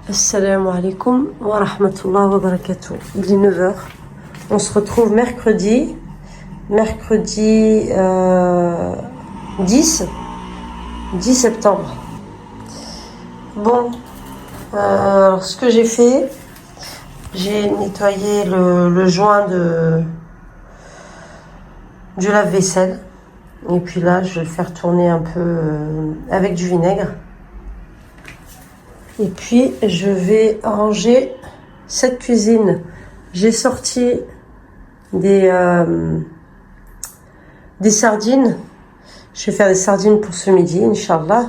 Assalamu alaikum wa rahmatullah wa barakatuh. Il est 9 heures. On se retrouve mercredi 10 septembre. Bon, ce que j'ai fait, j'ai nettoyé le joint du lave-vaisselle. Et puis là, je vais le faire tourner un peu avec du vinaigre. Et puis, je vais ranger cette cuisine. J'ai sorti des sardines. Je vais faire des sardines pour ce midi, Inch'Allah.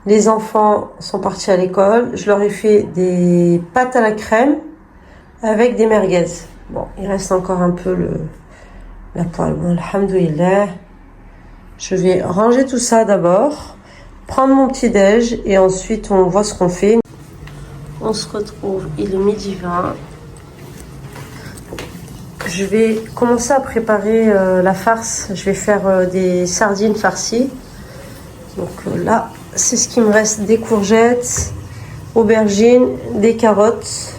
Les enfants sont partis à l'école. Je leur ai fait des pâtes à la crème avec des merguez. Bon, il reste encore un peu la poêle. Bon, alhamdoulilah. Je vais ranger tout ça d'abord. Prendre mon petit déj et ensuite on voit ce qu'on fait. On se retrouve, il est 12h20. Je vais commencer à préparer la farce. Je vais faire des sardines farcies. Donc là, c'est ce qui me reste, des courgettes, aubergines, des carottes.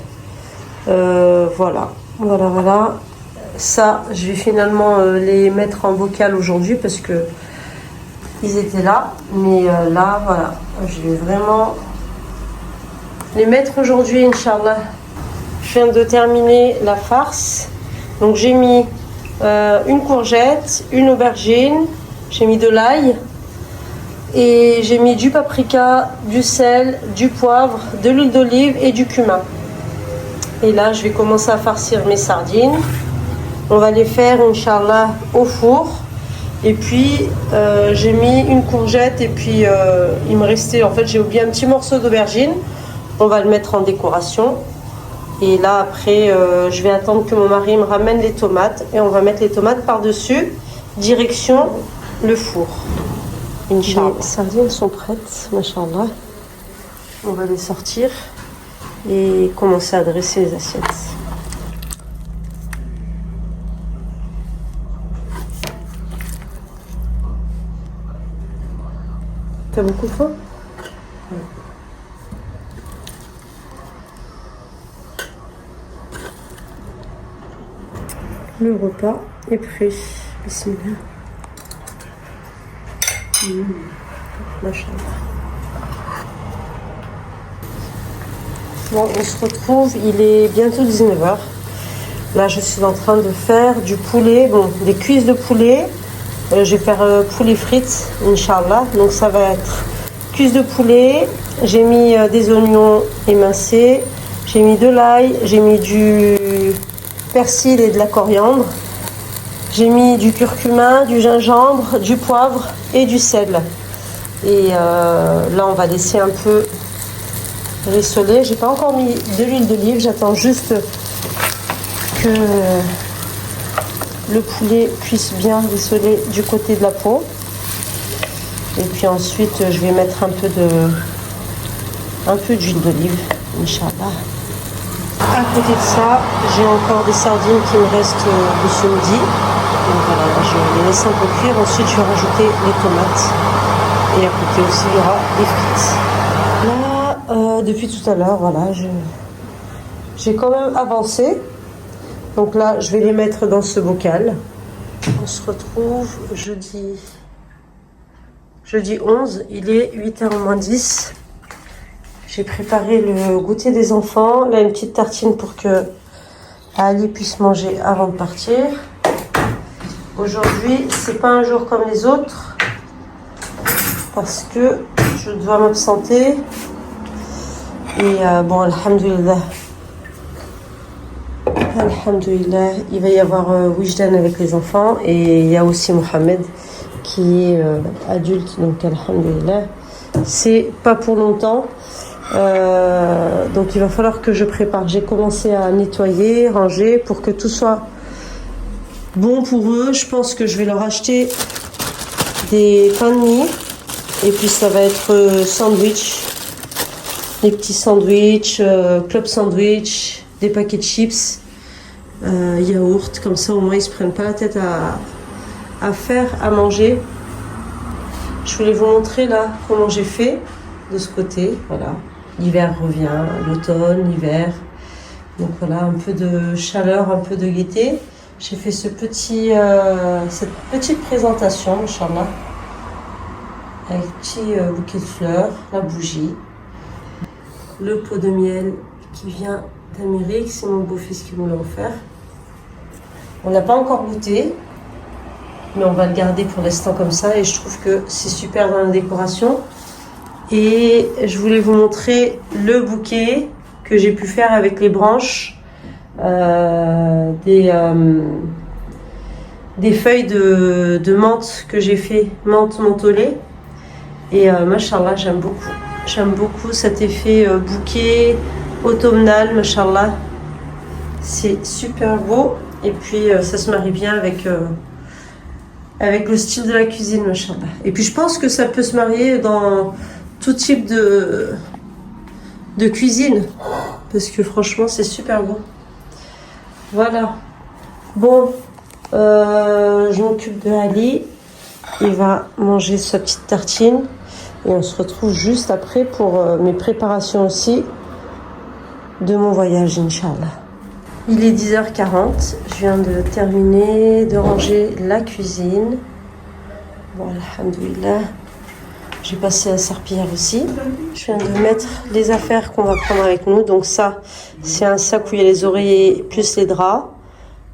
Voilà. Ça, je vais finalement les mettre en bocal aujourd'hui parce que ils étaient là, mais là, voilà, je vais vraiment les mettre aujourd'hui, Inch'Allah. Je viens de terminer la farce. Donc j'ai mis une courgette, une aubergine, j'ai mis de l'ail et j'ai mis du paprika, du sel, du poivre, de l'huile d'olive et du cumin. Et là, je vais commencer à farcir mes sardines. On va les faire, Inch'Allah, au four. Et puis j'ai mis une courgette et puis il me restait, en fait j'ai oublié un petit morceau d'aubergine. On va le mettre en décoration. Et là après je vais attendre que mon mari me ramène les tomates et on va mettre les tomates par-dessus, direction le four. Inch'Allah. Les sardines sont prêtes, machallah. On va les sortir et commencer à dresser les assiettes. T'as beaucoup de faim? Le repas est prêt. Bismillah. Machallah. Bon, on se retrouve, il est bientôt 19h. Là, je suis en train de faire du poulet, bon, des cuisses de poulet. Je vais faire poulet frites, Inch'Allah. Donc ça va être cuisse de poulet. J'ai mis des oignons émincés. J'ai mis de l'ail. J'ai mis du persil et de la coriandre. J'ai mis du curcuma, du gingembre, du poivre et du sel. Et là, on va laisser un peu rissoler. J'ai pas encore mis de l'huile d'olive. J'attends juste que le poulet puisse bien rissoler du côté de la peau. Et puis ensuite, je vais mettre un peu d'huile d'olive, Inch'Allah. À côté de ça, j'ai encore des sardines qui me restent de ce midi. Donc voilà, je vais les laisser un peu cuire. Ensuite, je vais rajouter les tomates. Et à côté aussi, il y aura des frites. Là, depuis tout à l'heure, voilà, j'ai quand même avancé. Donc là, je vais les mettre dans ce bocal. On se retrouve jeudi 11, il est 8h moins 10. J'ai préparé le goûter des enfants. Là, une petite tartine pour que Ali puisse manger avant de partir. Aujourd'hui, c'est pas un jour comme les autres parce que je dois m'absenter. Et bon, alhamdoulilah. Alhamdoulilah, il va y avoir Wijdan avec les enfants et il y a aussi Mohamed qui est adulte, donc alhamdoulilah. C'est pas pour longtemps, donc il va falloir que je prépare. J'ai commencé à nettoyer, ranger pour que tout soit bon pour eux. Je pense que je vais leur acheter des pains de mie et puis ça va être sandwich, des petits sandwichs, club sandwich, des paquets de chips. Yaourt, comme ça au moins ils se prennent pas la tête à faire à manger. Je voulais vous montrer là comment j'ai fait de ce côté, voilà. l'hiver revient, l'automne, l'hiver. Donc voilà, un peu de chaleur, un peu de gaieté. J'ai fait cette petite présentation, Inch'Allah, avec un petit bouquet de fleurs, la bougie, le pot de miel qui vient d'Amérique, c'est mon beau-fils qui me l'a offert. On l'a pas encore goûté, mais on va le garder pour l'instant comme ça et je trouve que c'est super dans la décoration. Et je voulais vous montrer le bouquet que j'ai pu faire avec les branches des feuilles de menthe que j'ai fait, menthe mentholée. Et machallah, j'aime beaucoup. J'aime beaucoup cet effet bouquet automnal, machallah. C'est super beau. Et puis ça se marie bien avec le style de la cuisine, machallah. Et puis je pense que ça peut se marier dans tout type de cuisine. Parce que franchement, c'est super beau. Voilà. Bon, je m'occupe de Ali. Il va manger sa petite tartine. Et on se retrouve juste après pour mes préparations aussi de mon voyage, Inch'Allah. Il est 10h40. Je viens de terminer de ranger la cuisine. Bon, alhamdoulilah. J'ai passé la serpillière aussi. Je viens de mettre les affaires qu'on va prendre avec nous. Donc ça, c'est un sac où il y a les oreillers plus les draps.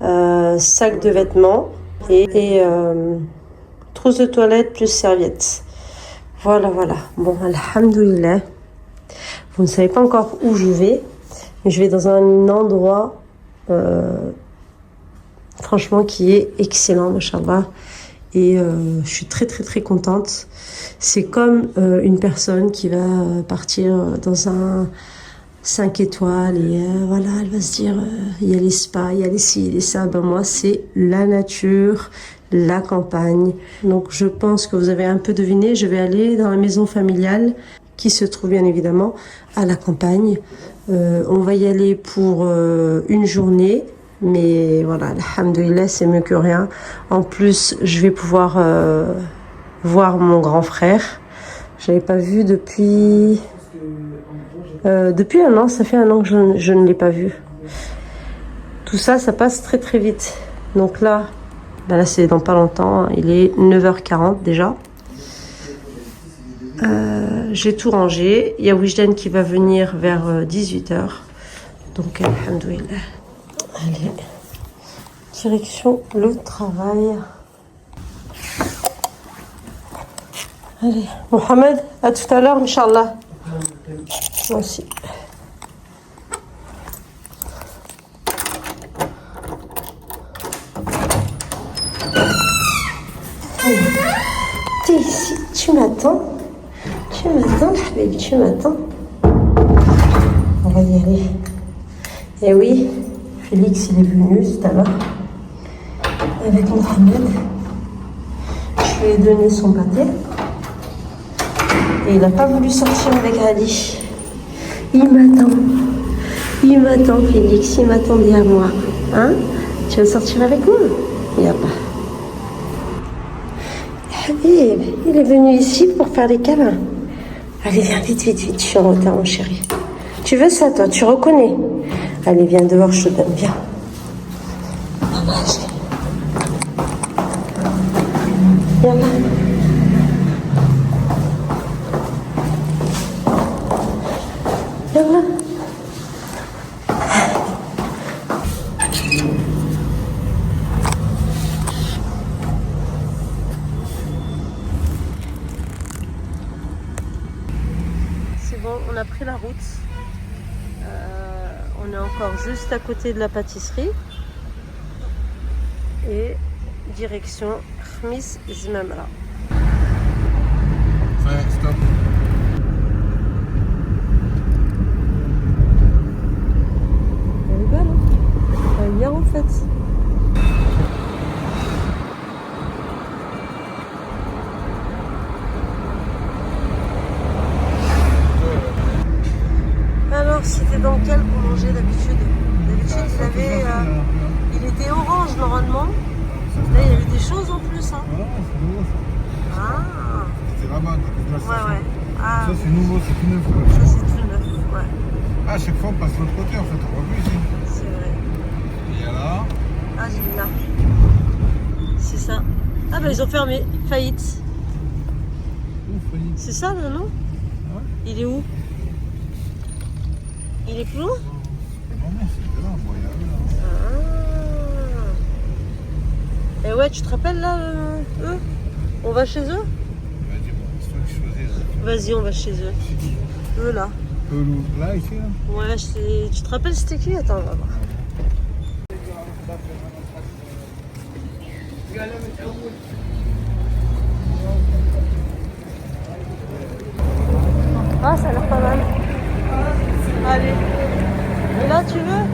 Sac de vêtements. Et trousse de toilette plus serviettes. Voilà, voilà. Bon, alhamdoulilah. Vous ne savez pas encore où je vais. Mais je vais dans un endroit, franchement, qui est excellent, machallah. Et je suis très, très, très contente. C'est comme une personne qui va partir dans un 5 étoiles. Et voilà, elle va se dire, il y a les spas, il y a les ci, les ça. Ben moi, c'est la nature, la campagne. Donc je pense que vous avez un peu deviné, je vais aller dans la maison familiale qui se trouve bien évidemment à la campagne. On va y aller pour une journée, mais voilà, alhamdoulilah, c'est mieux que rien. En plus, je vais pouvoir voir mon grand frère. Je l'avais pas vu depuis un an, ça fait un an que je ne l'ai pas vu. Tout ça, ça passe très très vite. Donc là, ben là c'est dans pas longtemps, il est 9h40 déjà. J'ai tout rangé. Il y a Wijdan qui va venir vers 18h. Donc, alhamdoulilah. Allez, direction le travail. Allez, Mohamed, à tout à l'heure, Inch'Allah. Moi aussi. T'es ici, tu m'attends? Tu m'attends, baby, tu m'attends. On va y aller. Et oui, Félix, il est venu tout à l'heure avec Mohamed. Je lui ai donné son pâté. Et il n'a pas voulu sortir avec Ali. Il m'attend. Il m'attend, Félix. Il m'attendait à moi. Hein? Tu veux sortir avec moi? Il n'y a pas. Habib, il est venu ici pour faire des câlins. Allez, viens, vite, vite, vite. Je suis en retard, mon chéri. Tu veux ça, toi? Tu reconnais? Allez, viens dehors, je te donne. Viens. Viens là. Viens là. C'est bon, on a pris la route. On est encore juste à côté de la pâtisserie. Et direction Khmis Zmamra. Ouais, stop. Elle est belle, hein? Elle est bien en fait. Alors, c'était dans quel pour manger d'habitude? D'habitude, il était orange normalement. Là, il y avait des choses en plus. Hein. Ah, c'est nouveau ça. Ah. C'est Rabat. Ouais, ouais. Ah. Ça, c'est nouveau, c'est tout neuf. Ça, c'est tout neuf. ont fermé, faillite. Faillite. C'est ça le nom? Ouais. Il est où? Il est plus loin? Non, c'est là, moi, il y a Ah. Et ouais, tu te rappelles là, eux? On va chez eux? Vas-y, bon, c'est toi qui choisis. Vas-y, on va chez eux. C'est qui? Eux là. Là, ici, là? Ouais, tu te rappelles c'était qui? Attends, on va voir. Ah, ça a l'air pas mal. Allez. Et là, tu veux?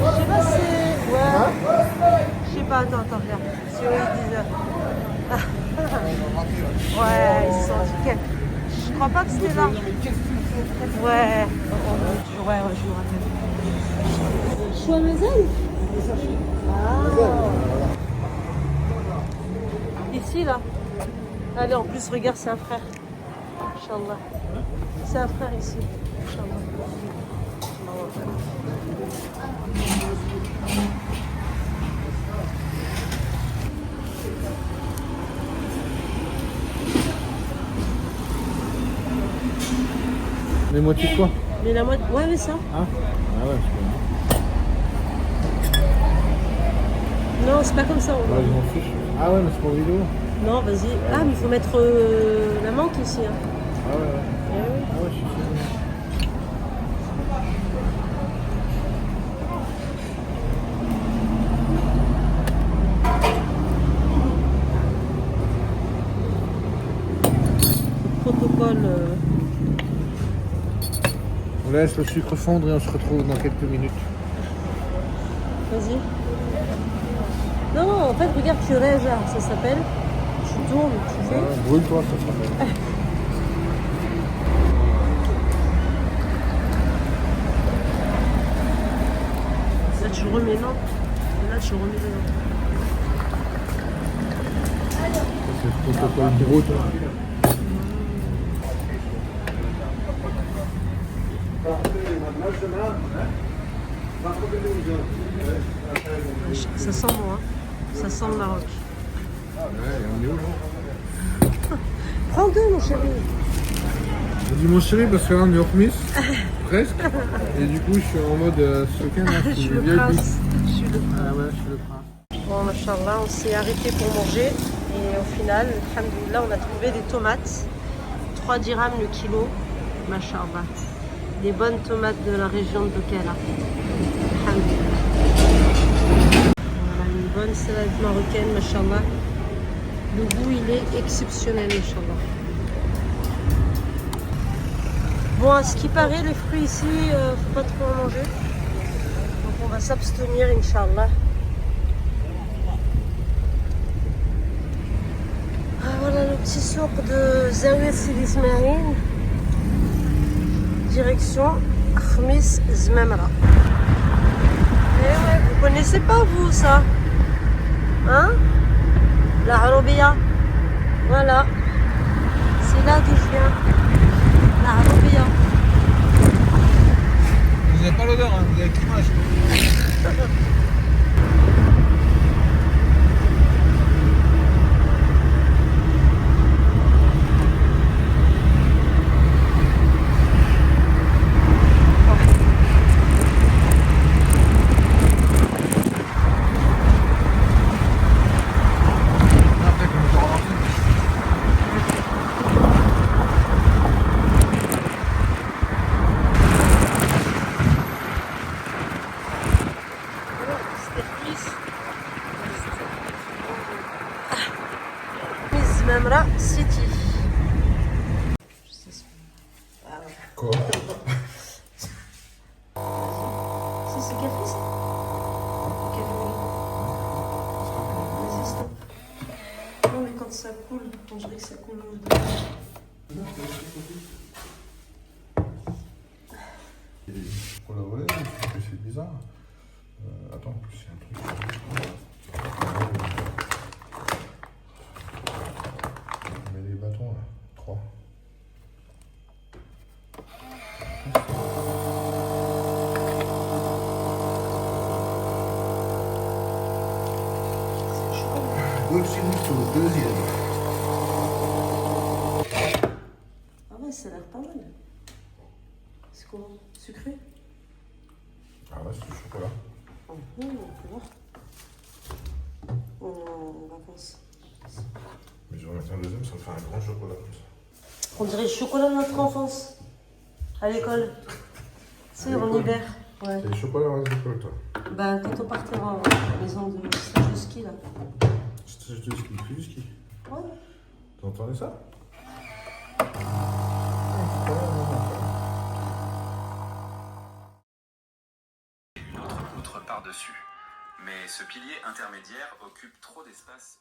Je sais pas si c'est... Ouais. Je sais pas, attends, regarde. Si eux, ils disent... Ouais, ils sont nickel. Je crois pas que c'était là. Ouais. Ouais, je me rappelle. Choix Mazel? Ah. Ici, là. Allez, en plus, regarde, c'est un frère. Inch'Allah. C'est un frère ici. Inch'Allah. Les moitiés de quoi? Mais la mode, ouais, mais ça. Ah, ah ouais, Non, c'est pas comme ça. je m'en fiche. Ah ouais, mais c'est pour vidéo. Non, vas-y. Ah, mais il faut mettre la menthe aussi. Hein. Ah ouais, ouais. Eh oui. Ah ouais, je suis sûr. Protocole. On laisse le sucre fondre et on se retrouve dans quelques minutes. Vas-y. Non, en fait, regarde, tu rêves, ça s'appelle. Tu tournes, tu fais. Brûle-toi, ça s'appelle. Là, tu remets, non? Là, tu remets dedans. C'est le protocole brut. Ça sent bon, hein. Ça sent le Maroc. Ouais, on est où là? Prends deux, mon chéri. J'ai dit mon chéri parce que là on est au Khmis, presque. Et du coup je suis en mode sequin là. Je suis le prince. Je suis le Ah ouais, je suis le prince. Bon, machallah, on s'est arrêté pour manger. Et au final, alhamdoulilah, on a trouvé des tomates. 3 dirhams le kilo. Machallah. Des bonnes tomates de la région de Dokala. Alhamdoulilah. Voilà, une bonne salade marocaine, machallah. Le goût, il est exceptionnel, machallah. Bon, à ce qui paraît, les fruits ici, faut pas trop en manger. Donc on va s'abstenir, Inch'Allah. Ah, voilà le petit souk de Zawiya Sidi Ismaïl. Direction Khmis Zmemra. Eh ouais, vous connaissez pas vous ça? Hein? La Arabia. Voilà. C'est là d'où je viens. La Arabia. Vous n'avez pas l'odeur, hein, vous avez l'image. Zmemra City. Quoi? Si c'est café ça? Vas-y, stop. Non mais quand ça coule, on dirait que ça coule dedans. Pour la volée, c'est bizarre. Attends, en plus il y a un truc. On met les bâtons là. 3. Petit Gusto, deuxième. Ah ouais, ça a l'air pas mal. C'est comment? Sucré? Ah ouais, c'est du chocolat. On peut voir. On est en vacances. Mais je vais en mettre un deuxième, ça me fait un grand chocolat comme ça. On dirait le chocolat de notre enfance. À l'école. Tu sais, en hiver. Ouais. C'est du chocolat à l'école, toi. Bah, quand on partait à la maison de stage de ski, là. Stage de ski, il fait du ski. Ouais. T'entendais ça? Une autre poutre par-dessus. Mais ce pilier intermédiaire occupe trop d'espace.